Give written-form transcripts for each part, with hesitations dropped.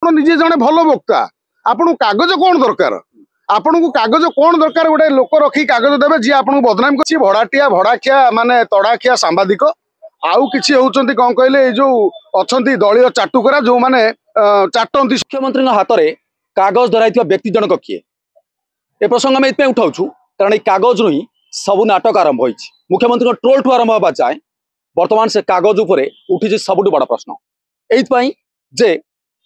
आपण निजे जने भल वक्ता आपन कागज कौन दरकार आपन को कागज कौन दरकार गोटे लोक रखी कागज देवे जी आपन बदनाम कर भड़ाटिया भड़ाखिया माने तड़ाखिया सांबादिक आउ किसी होउचंती कौन कहले जो अछंती दलीय चाटुकरा जो माने चाटंती मुख्यमंत्री हाथ में कागज धराई व्यक्ति जनक किए ए प्रसंग आम ये उठाऊ कारण ये कागज ही सबू नाटक आरंभ हो मुख्यमंत्री ट्रोल ठू आरंभ होगा जाए बर्तमान से कागज उपर उठी सबुठ बड़ प्रश्न एइथपाई जे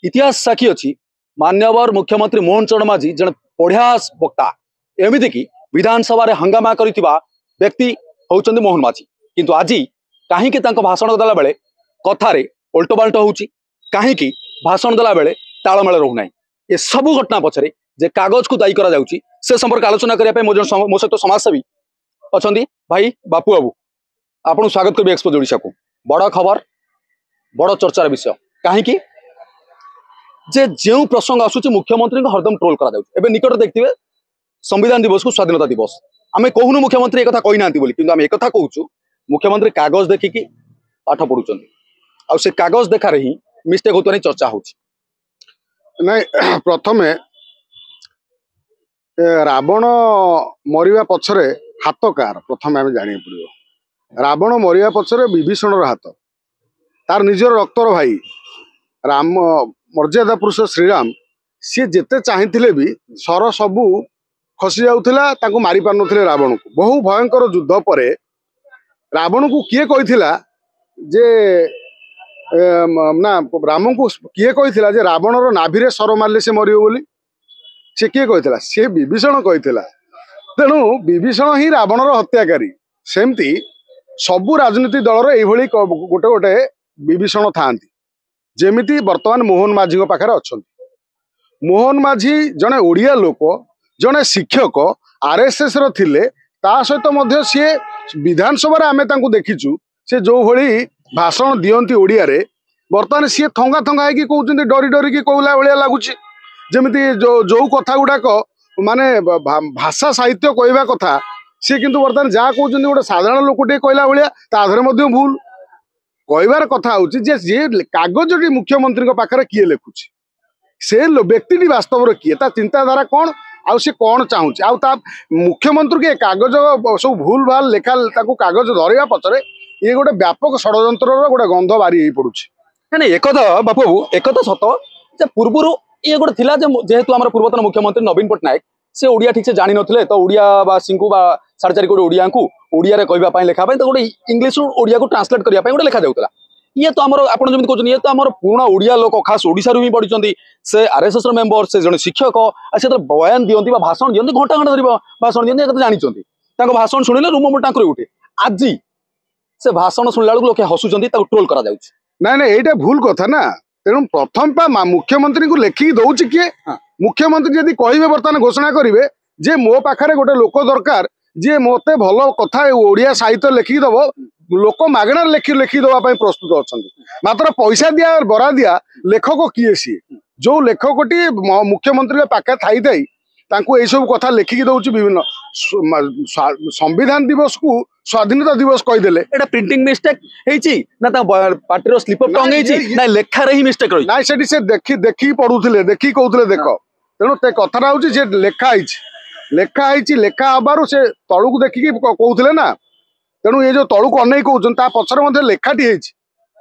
इतिहास साक्षी अच्छी मान्यवर मुख्यमंत्री मोहन चरण माझी जन बढ़िया वक्ता एमती कि विधानसभा रे हंगामा करिथिबा व्यक्ति होउचंदी मोहन माझी किंतु आज कहीं भाषण देला बेले कथारे उल्टोपाल्ट होउची कहीं भाषण देला बेले तालमेल रहूना ये सबू घटना पछरे जे कागज को दायी करा जाउची से संपर्क आलोचना करिया पे मो सहित समाजसेवी अछंदी भाई बापू बाबू आपन स्वागत करबे एक्सपोज ओडिशा को बड़ खबर बड़ चर्चार विषय कहीं जे जो प्रसंग आसुची मुख्यमंत्री को हरदम ट्रोल करा जाउची एबे निकट देखथिबे संविधान दिवस को स्वाधीनता दिवस आमे कहूनु मुख्यमंत्री एक कथा कहि नांती बोली किंतु आमे एक कथा कहूचु मुख्यमंत्री कागज देखिकी पाठ पढुचंती आ से कागज देखारे ही मिस्टेक होतनी चर्चा होची नहीं प्रथमे रावण मरिया पछरे हाथ कार प्रथम आम जाना पड़ो रावण मरिया पछरे विभीषण हाथ तार निजर रक्तर भाई राम मर्यादा पुरुष श्रीराम सी जेते चाहिए भी सर सबू खसी जाऊला मारी पार नथिले रावण को बहु भयंकर युद्ध पर रावण को किए कही जे ना राम को किए कही जे रावणर नाभिरे सर मारे से मर बोली सी किए कही सी विभीषण कही तेणु विभीषण ही रावणर हत्याकारी सेमती सबू राजनीतिक दलर ये गोटे गोटे विभीषण था जेमिति वर्तमान मोहन माझी पाखे अच्छा मोहन माझी जड़े ओडिया लोक जड़े शिक्षक आरएसएस थिले ता सहित सी विधानसभा आमे देखीचु से जो भली भाषण दियंती ओडिया रे वर्तमान सी थंगा थंगा है कहते डरी डरिकी कहला भाया लगुच जमी जो कथा गुड़ाक माने भाषा साहित्य कहवा कथा सी किंतु वर्तमान जहाँ कहते गोटे साधारण लोकटे कहला भाया ताधरे भूल कहबार कथा हूँ जे कागज मुख्यमंत्री पाखे किए लिखुची से व्यक्ति वास्तव किए ता चिंताधारा कौन आउ से कौन चाहूँ आ मुख्यमंत्री के कागज सब भूल भाल लेखा कागज धरवा पचरे ये गोटे व्यापक षड्यंत्र गोटे गंध बारी पड़ुची एक बापू एक सत पूर्वर ये गोटे थिला जेहेतु आम पूर्वतन मुख्यमंत्री नवीन पट्टनायक से ओडिया ठीक से जानी नथिले तो ओडियावासी को साढ़े चार कोटी ओडिया को ओडिया रे कहवाई लेखापी तो गोटे इंग्लीश ओडिया को ट्रांसलेट करने गोटे लेखा जाऊला ये तो आम आप कहते ये तो आम पुराणा ओडिया लोक खास ओडिशा ही पढ़ी से आरएसएस मेंबर से जड़े शिक्षक से बयान दियंती भाषण दियंती घंटा घंटा धरी भाषण दियंती जानते भाषण शुणिले रूम टाँकर उठे आज से भाषण शुणला लोक हसुच्च ट्रोल करा ना ना ये भूल कथा ना तेणु प्रथम मुख्यमंत्री को लेखिकी दौर किए मुख्यमंत्री जदि कहे बर्तमान घोषणा करेंगे जे मो पाखे गोटे लोक दरकार जी मते भल कथा ओडिया साहित्य लेखिकी दब लोक मागणार लेखी दवाई प्रस्तुत अच्छा मात्र पैसा दिया बरा दिया लेखक किए सी जो लेखकटी मुख्यमंत्री पाखे थी यही सब कथा लेखिकी दौर विभिन्न संविधान दिवस को स्वाधीनता दिवस कहीदेले एटा प्रिंटिंग मिस्टेक ना पार्टी स्लीप अफ टंग ना लेखार ही मिस्टेक ना से देखी पढ़ुले देखी कहते देख तेणु कथा हूँ लेखाई लेखा हबार से तलू देखिकी कहते ना तेणु ये जो तलू अनै कहते पचर लेखाटी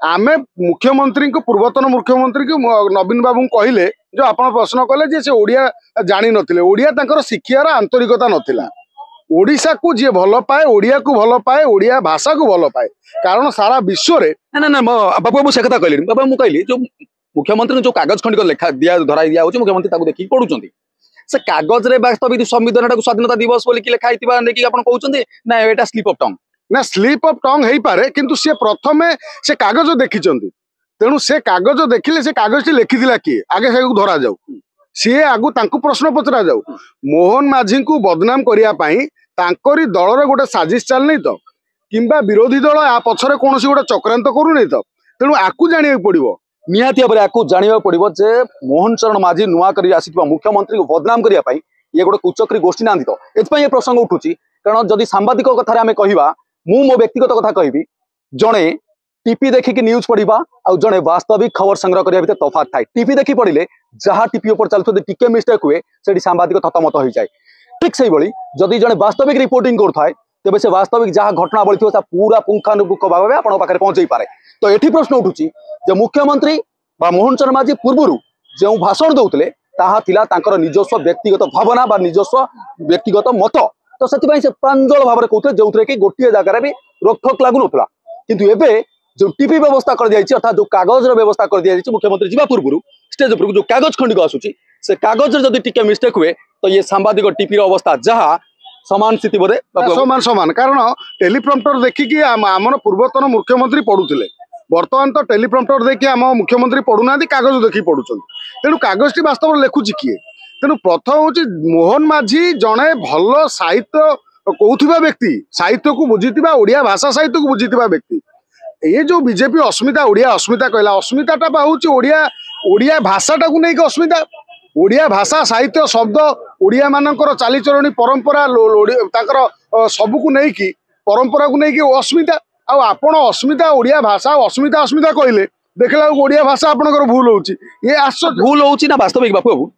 आमे मुख्यमंत्री को पूर्वतन मुख्यमंत्री को नवीन बाबू कहले जो आप प्रश्न कले से ओडिया जानी नथिले ओडिया तांकर शिक्षार आंतरिकता नथिला ओडिशा को जी भल पाए ओडिया को भल पाए ओडिया भाषा को भल पाए कारण सारा विश्व रे ना ना बाबू से कथा कहली बाबा मुझे कहली जो मुख्यमंत्री जो कागज खंडिक लेखा दिया धराई दिया मुख्यमंत्री देखिए पढ़ुं से कागज रे वास्तविक संविधान स्वाधीनता दिवस बोलिक लेखाई कहते ना यहाँ स्लीप अफ टंग ना स्लीप अफ टंग हो पारे किंतु सी प्रथमे से कागज देखी तेणु से कागज देखिले से कागज टी लिखिथिला किए आगे से धरा जाऊ सी आगु तांकु प्रश्न पचरा जाऊ मोहन माझी को बदनाम करने दलर गोटे साजिश चल नहीं तो किंबा विरोधी दल आ पछरे कौन गोटे चक्रांत करू नहीं तो तेणु आकु जानिया पड़ो निहाती भाव आपको जानवा पड़ो जे मोहन चरण माझी नुआ कर मुख्यमंत्री को बदनाम करने ये गोटे कुचक्री गोष्ठी ना तो ये प्रसंग उठुची कारण जदि सांबादिक कथार आम कहवा मु मो व्यक्तिगत कथा कहबी जड़े टीपी देखिकी न्यूज पढ़ा आ जड़े वास्तविक खबर संग्रह करने भितर तफात थाए टीपी देखी पढ़िले जहाँ टीपी पर चलते टिके मिस्टेक हुए से सांबादिक थतमत हो जाए ठीक से भाई जदि जड़े वास्तविक रिपोर्टिंग करए तेज से वास्तविक जहाँ घटनावली थी पूरा पुंखानुपुंख भाव आप पहुंचे पारे तो ये प्रश्न उठुची मुख्यमंत्री मोहन चरण माझी पूर्व जो भाषण दौले ताहा निजस्व व्यक्तिगत भावना बा निजस्व व्यक्तिगत मत तो से प्रांजल भाव में कहते जो कि गोटे जगार भी रोकठोक लागू ना किंतु एबे जो टीपी व्यवस्था कर दिया अर्थात जो कागज व्यवस्था कर दिया मुख्यमंत्री जीवा पूर्व स्टेज उपर जो कागज खंडिक आसूची से कागज जदि टिके मिस्टेक हुए तो ये सांबादिक टीपी अवस्था जहाँ समान स्थिति बोधे समान समान कारण टेलीप्रॉम्प्टर देखिकी आमर पूर्वतन मुख्यमंत्री पढ़ुले बर्तमान तो टेलीप्रॉम्प्टर देखिए आम मुख्यमंत्री पढ़ुना कागज देखिए पढ़ुं तेणु कागज टी वास्तव लिखुची किए तेणु प्रथम हूँ मोहन माझी जड़े भल साहित्य कौथुबा व्यक्ति साहित्य को बुझीथिबा ओडिया भाषा साहित्य को बुझीथिबा व्यक्ति ये जो बीजेपी अस्मिता ओडिया अस्मिता कहला अस्मिताटा हूँ ओडिया ओडिया भाषाटा को नहीं अस्मिता ओडिया भाषा साहित्य शब्द ओडिया मानकर चालीचरणी परंपरा सबको नहीं परंपरा को नहीं अस्मिता आपण अस्मिता ओडिया भाषा अस्मिता अस्मिता कहले देखला ओडिया भाषा आपनकर भूल होची ये आश्चर्य भूल होची ना वास्तविक बापू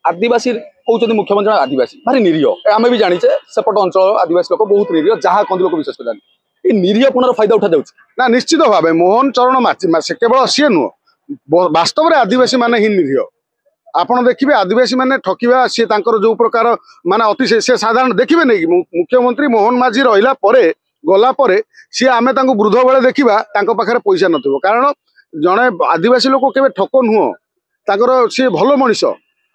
आदिवासी कहते मुख्यमंत्री आदिवासी भारी निरीह आम भी जाचे सेपट अंचल आदिवासी लोक बहुत निरीह जहाँ कौन लोक विशेष कर निरीहपणार फायदा उठा जाऊँ ना निश्चित भाव मोहन चरण माझी केवल सी नुह वास्तव में आदिवासी माने ही निरीह आपण देखिए आदिवासी माने ठकिबा सी जो प्रकार माने अति से साधारण देखिए नहीं मुख्यमंत्री मोहन माझी रहिला परे गला परे सी आमे तांको वृद्ध बेले देखिबा तांको पाखरे पैसा नथिबो कारण जड़े आदिवासी लोक केबे ठक नुह तांकर सी भल मनीष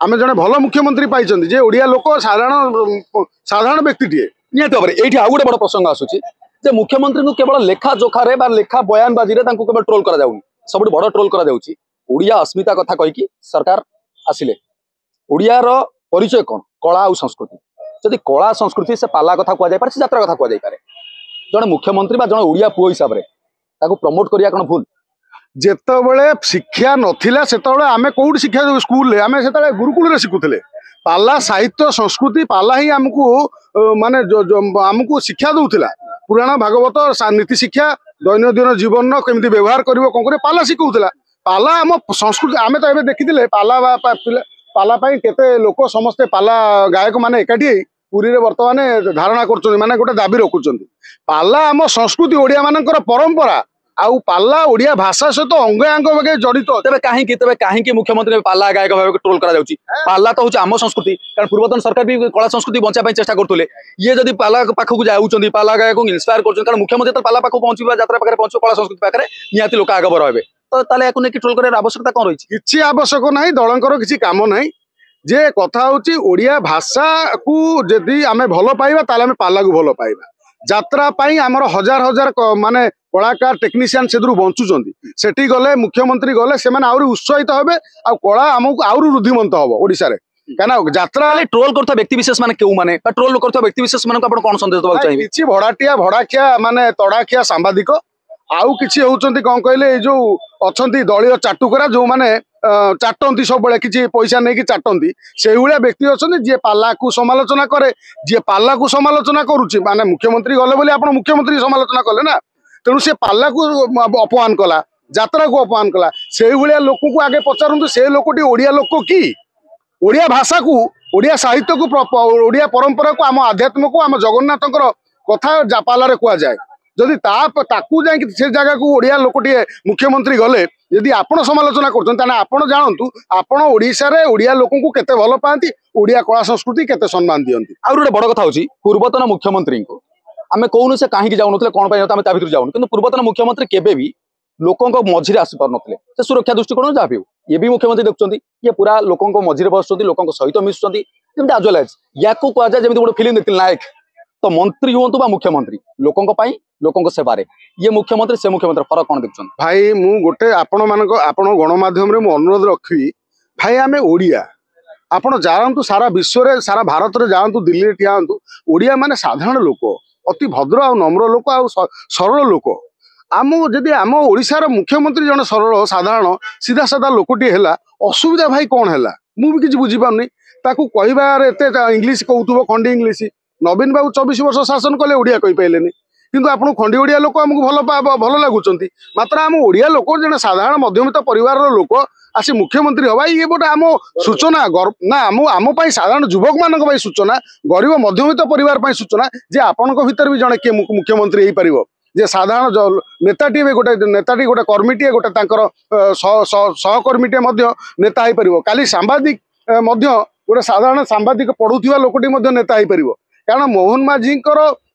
आमे जड़े भल मुख्यमंत्री पाइछन्ती जे ओडिया लोक साधारण व्यक्तिटीए निहत भाव ये आउ गोटे बड़ प्रसंग आसूची जे मुख्यमंत्री को केवल लेखा जोखारे बा लेखा बयानबाजी रे तांको केवल ट्रोल करा जाउनी सबुठ बड़ ट्रोल करा जाउची ओडिया अस्मिता कथा कहीकि सरकार आसिले ओडियार परिचय कौन कला और संस्कृति जदि कला संस्कृति से पाला कथा कह जाए यात्रा कथा कह जाए जड़े मुख्यमंत्री बा जड़े ओडिया पुओ हिसाब से प्रमोट करिया कौन भूल जेतबेले शिक्षा नथिला सेतबेले आमे कोउड शिक्षा स्कूल आमे सेतबेले गुरुकुल रे शिखुथले पाला साहित्य संस्कृति पाला ही हमको माने हमको शिक्षा दउथिला पुराण भागवत नीति शिक्षा दैनंदिन जीवन केमती व्यवहार करिवो कोन करे पाला शिखउथिला पाला आम संस्कृति आमे तो एबे देखिथिले पाला पाला पाई केते लोक समस्ते पाला गायक माने एकाठी पुरी रे वर्तमान धारणा करछन माने गोटे दाबी रखुछन पाला आम संस्कृति ओडिया मानकर परंपरा आउ पाला ओडिया भाषा सहित अंग अंग भागे जड़ित तेरे कहीं मुख्यमंत्री पाला गायक भाव ट्रोल करा जाउची पाला तो हूँ आम संस्कृति कारण पूर्वतन सरकार भी कला संस्कृति बचाई चेष्टा करते ये जब पाला पाखक जाऊँच पाला गायक इन्स्पायर कर मुख्यमंत्री पाला पाख पहुंचा यात्रा पाखे पहुंच कला संस्कृति पाखे निहाती लोक आगबर हे तो ताले याकु नेकी ट्रोल करार आवश्यकता कौन रही किछि आवश्यक नहीं दलंकर किछि काम नहीं जे कथा होची ओडिया भाषा को जदि आमे भलो पाइबा ताले आमे पाला को भलो पाइबा यात्रा पाई आमर हजार हजार माने कलाकार टेक्नीशियन से बंचुंट सेठी गले मुख्यमंत्री गले से आउरी उत्साहित हेबे आ कला आमको आउरी रुद्धिमंत हम ओडिशा रे काना यात्रा ट्रोल करता व्यक्ति विशेष माने केउ माने ट्रोल करता व्यक्ति विशेष माने आपण कोन संदेश देबा चाहिए किछि भड़ाटिया भड़ाखिया माने तड़ाखिया सांबादिक आउ किछि होउचंती कोन कहले जो अछंती दलीय चाटुकरा जो माने चाटंती सब बेले किछि पैसा नै कि चाटंती सेही हुलिया व्यक्ति अछंती जे पाला को समालोचना करे जे पाला को समालोचना करूची माने मुख्यमंत्री गले बोली आपण मुख्यमंत्री समालोचना कले ना तेणु से पाला को अपमान कला यात्रा को अपमान कला से लोक को आगे पचारतु से लोकटी ओडिया लोक कि ओडिया भाषा को ओडिया साहित्य को ओडिया परंपरा को आम आध्यात्म को आम जगन्नाथ कथा पाला कह जाए जदि ताकू जाए से जगह को ओडिया लोकटी मुख्यमंत्री गले यदि आपण समालोचना कर जानतु आपण ओडिशा रे ओडिया लोक को केते भल पाती ओडिया कला संस्कृति केते सम्मान दियंती आ गोटे बड़ कथा होची पूर्वतन मुख्यमंत्री को आमे कौन से कहीं जाऊन कौन पाई भर जाऊन कि पूर्वतन मुख्यमंत्री केबे भी लोकों मझिरे आसी पार नथिले से सुरक्षा दृष्टिकोण जहाँ भी हो ये भी मुख्यमंत्री देखुं ये पूरा लोकों मझिरे बसुँच लोकों सहित मिशुँच जमी आज लाइज या कह जाए जमी गोटे फिल्म देखते नायक तो मंत्री हूँ बा मुख्यमंत्री लोकों सेवारे ये मुख्यमंत्री से मुख्यमंत्री फरक कौन देखुं भाई मु गोटे आपण गणमाध्यम अनुरोध रखी भाई आमे ओडिया आपण जानतु सारा विश्व रे सारा भारत रे जानतु दिल्ली रे ठिया ओडिया माने साधारण लोक अति भद्र आ नम्र लोक आ सरल लोक आम जदि आम ओडिशार मुख्यमंत्री जन सरल साधारण सीधा साधा लोकटी है असुविधा भाई कौन है मुझे किसी बुझीपारनी ताकू कहबार एत इंग्लीश कहूब खंडी इंग्लीश नवीन बाबू 24 वर्ष शासन कले ओडिया कही पाइले किंतु आपन खंडी ओडिया लोक आमको भल लगुंट मात्र आम ओडिया लोक जन साधारण मध्यमित परिवार लोक आसी मुख्यमंत्री हवा ये गोटे आम सूचना ना आम साधारण युवक मान सूचना गरीब मध्यवित्त परिवार सूचना जे आपण भीतर भी जड़े किए मुख्यमंत्री हो पार जे साधारण नेताटी गोटे नेताटी गोटे कर्मीटे गोटे सहकर्मीटे नेता हो पार काली सांबादिक गोटे साधारण सांबादिक पढ़ुवा लोकटी नेता हो पार कारण मोहन माझी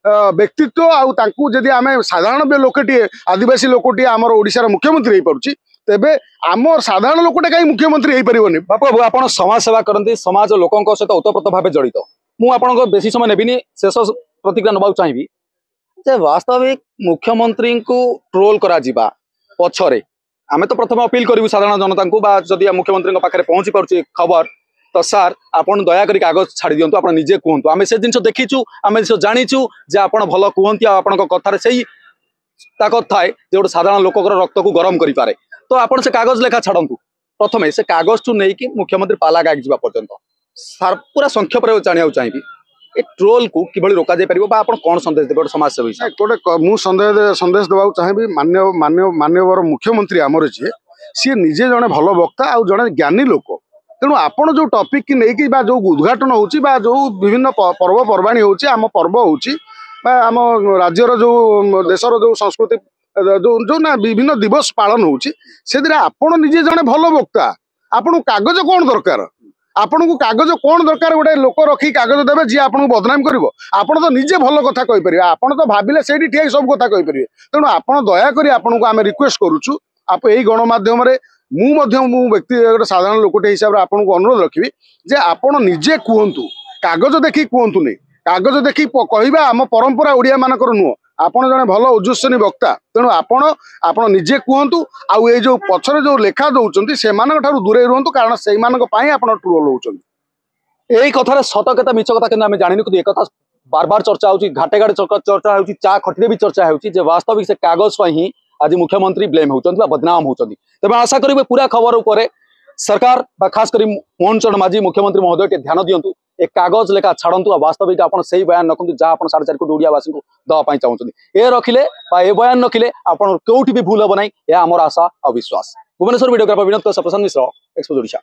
व्यक्तित्व आदि आम साधारण लोकटे आदिवासी लोकटे आमर ओडिशार मुख्यमंत्री हो पार्टी तेबे आम साधारण लोकटे कहीं मुख्यमंत्री हो पारे बापू बाबू आप समाज सेवा करते समाज लोकों सहित ओतप्रोत भाव जड़ित मुझे बेसी समय नेबिनी शेष प्रतिक्रिया नवा चाहिए जे वास्तविक मुख्यमंत्री को ट्रोल करा जिबा पछरे आमे तो प्रथम अपील करूँ साधारण जनता को जदि मुख्यमंत्री पाखे पहुंची पार्टी खबर तो सार आपन दयाकोरी कागज छाड़ी दिंतु आप निजे कहतु आम से जिन देखीचु आम जाचु जे आप भल कहती आपण कथार से ताकत थाए जे गोटे साधारण लोक रक्त को गरम करें तो आपन से कागज लेखा छाड़ू प्रथम से कागज टू नहीं मुख्यमंत्री पाला गाग जावा पर्यंत सार पूरा संक्षेप जाना चाहिए ए ट्रोल को किभली रोका जाय परिबो बा आपण कोन संदेश देबो समाज सेवी गोटे मु संदेश देवाक चाहिए माननीय मुख्यमंत्री आमर जी सी निजे जड़े भल वक्ता आ जड़े ज्ञानी लोक तेणु आपण जो टॉपिक की नहीं जो उद्घाटन होची जो विभिन्न पर्वपर्वाणी होची आम पर्व होची आम राज्यर जो देशर जो संस्कृति जो ना विभिन्न दिवस पालन होची से आपण निजे जड़े भल वक्ता आपन कागज कौन दरकार आपन को कागज कौन दरकार गोटे लोक रखी कागज देवे जी आपन को बदनाम करिवो आपन तो निजे भल कथा कहि परिबे आपन तो भाबिले सेठी ठीक सब कथा कहि परिबे तेणु आपन दया करी आपन को आमे रिक्वेस्ट करूछु आप एही गणमाध्यम रे मु व्यक्ति गोटे साधारण लोकटे हिसाब से आपन को अनुरोध रखी जे आपन निजे कहतु कागज देखी कहतु नहीं कागज देखी कहवा आम परंपरा ओडिया मानकर नुह आपन जने भल ओजस्वी वक्ता तेणु आपन निजे कहतु आउ ए जो पछरे जो लेखा दउचंती से मानक ठारू दूरे रहंतु कारण से मानक पई आपन ट्रोल होचंती एही कथार सत कथा मिछ कथा केना हमें जानिनु कि कथा बार बार चर्चा होची घाटे घाटे चर्चा होची चा खटिरे भी चर्चा होची जे वास्तविक से कागज पई ही आज मुख्यमंत्री ब्लेम होचंती बदनाम होचंती तबे आशा करिबे पूरा खबर उपरे सरकार खास करी मोहन चरण माझी मुख्यमंत्री महोदय के ध्यान दियंतु एक कागज लेखा छाड़ू वास्तविक आप सही बयान रखु जहाँ आप 4.5 कोटी ओडियावासी को दवाई चाहते ये रखिले ए बयान रखिले आप कौटी भी भूल हम ना यह आम आशा और विश्वास भुवनेश्वर वीडियोग्राफर विनोद प्रशांत मिश्र एक्सपोज ओडिशा।